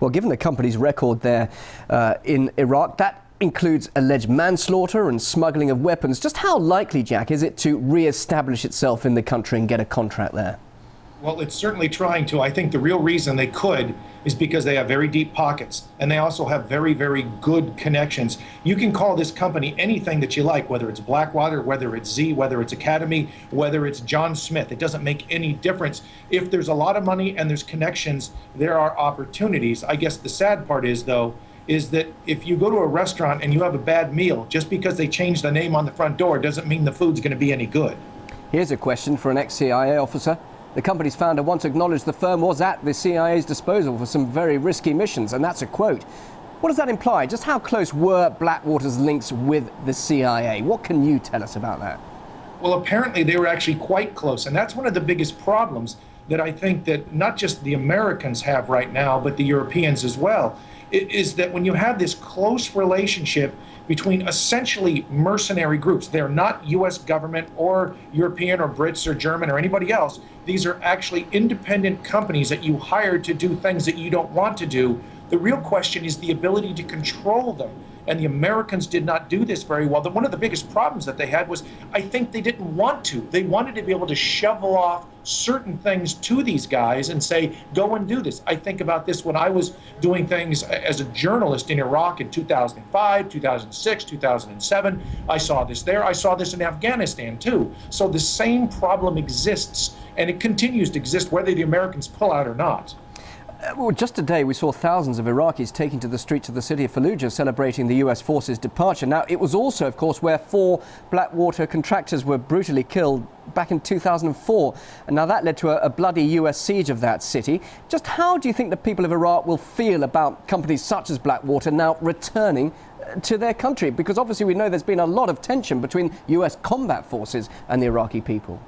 Well, given the company's record there in Iraq, that includes alleged manslaughter and smuggling of weapons. Just how likely, Jack, is it to re-establish itself in the country and get a contract there? Well, it's certainly trying to. I think the real reason they could is because they have very deep pockets, and they also have very, very good connections. You can call this company anything that you like, whether it's Blackwater, whether it's Z, whether it's Academy, whether it's John Smith. It doesn't make any difference. If there's a lot of money and there's connections, there are opportunities. I guess the sad part is, though, is that if you go to a restaurant and you have a bad meal, just because they change the name on the front door doesn't mean the food's going to be any good. Here's a question for an ex-CIA officer. The company's founder once acknowledged the firm was at the CIA's disposal for some very risky missions, and that's a quote. What does that imply? Just how close were Blackwater's links with the CIA? What can you tell us about that? Well, apparently they were actually quite close, and that's one of the biggest problems that I think that not just the Americans have right now, but the Europeans as well, is that when you have this close relationship between essentially mercenary groups, they're not US government or European or Brits or German or anybody else. These are actually independent companies that you hire to do things that you don't want to do. The real question is the ability to control them. And the Americans did not do this very well. One of the biggest problems that they had was, I think they didn't want to. They wanted to be able to shovel off certain things to these guys and say, go and do this. I think about this when I was doing things as a journalist in Iraq in 2005, 2006, 2007. I saw this there. I saw this in Afghanistan too. So the same problem exists, and it continues to exist whether the Americans pull out or not. Well, just today we saw thousands of Iraqis taking to the streets of the city of Fallujah celebrating the US forces' departure. Now, it was also, of course, where 4 Blackwater contractors were brutally killed back in 2004. And now that led to a bloody US siege of that city. Just how do you think the people of Iraq will feel about companies such as Blackwater now returning to their country? Because obviously we know there's been a lot of tension between US combat forces and the Iraqi people.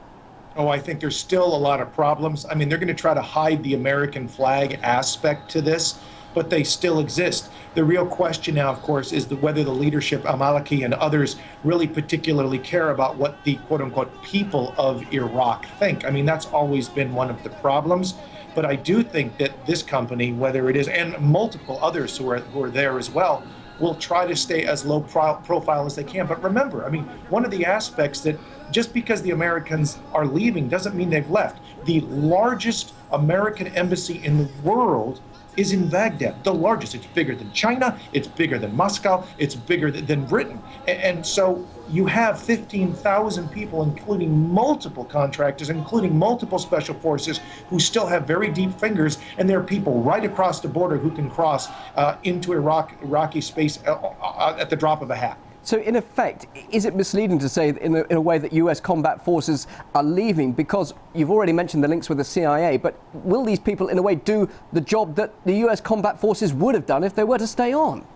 Oh, I think there's still a lot of problems. I mean, they're going to try to hide the American flag aspect to this, but they still exist. The real question now, of course, is whether the leadership, al-Maliki and others, really particularly care about what the quote-unquote people of Iraq think. I mean, that's always been one of the problems. But I do think that this company, whether it is, and multiple others who are there as well, will try to stay as low profile as they can. But remember, I mean, one of the aspects that just because the Americans are leaving doesn't mean they've left. The largest American embassy in the world is in Baghdad, the largest. It's bigger than China, it's bigger than Moscow, it's bigger than Britain. And so you have 15,000 people, including multiple contractors, including multiple special forces, who still have very deep fingers, and there are people right across the border who can cross into Iraqi space at the drop of a hat. So in effect, is it misleading to say in a way that US combat forces are leaving? Because you've already mentioned the links with the CIA, but will these people in a way do the job that the US combat forces would have done if they were to stay on?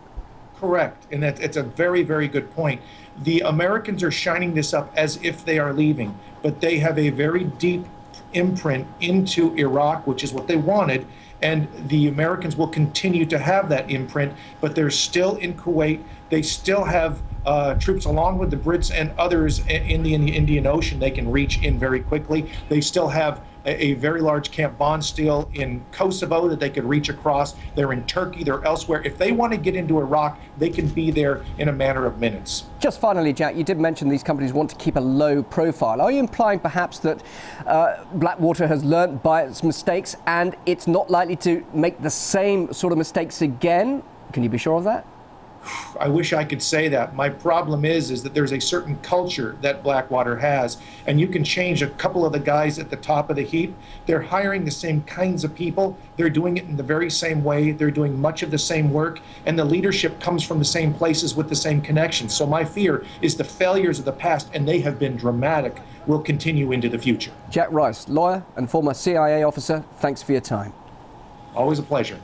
Correct, and it's a very, very good point. The Americans are shining this up as if they are leaving, but they have a very deep imprint into Iraq, which is what they wanted, and the Americans will continue to have that imprint, but they're still in Kuwait. They still have troops along with the Brits and others in the Indian Ocean they can reach in very quickly. They still have a very large Camp Bond still in Kosovo that they could reach across. They're in Turkey, they're elsewhere. If they want to get into Iraq, they can be there in a matter of minutes. Just finally, Jack, you did mention these companies want to keep a low profile. Are you implying perhaps that Blackwater has learnt by its mistakes and it's not likely to make the same sort of mistakes again? Can you be sure of that? I wish I could say that. My problem is that there's a certain culture that Blackwater has, and you can change a couple of the guys at the top of the heap. They're hiring the same kinds of people. They're doing it in the very same way. They're doing much of the same work, and the leadership comes from the same places with the same connections. So my fear is the failures of the past, and they have been dramatic, will continue into the future. Jack Rice, lawyer and former CIA officer, thanks for your time. Always a pleasure.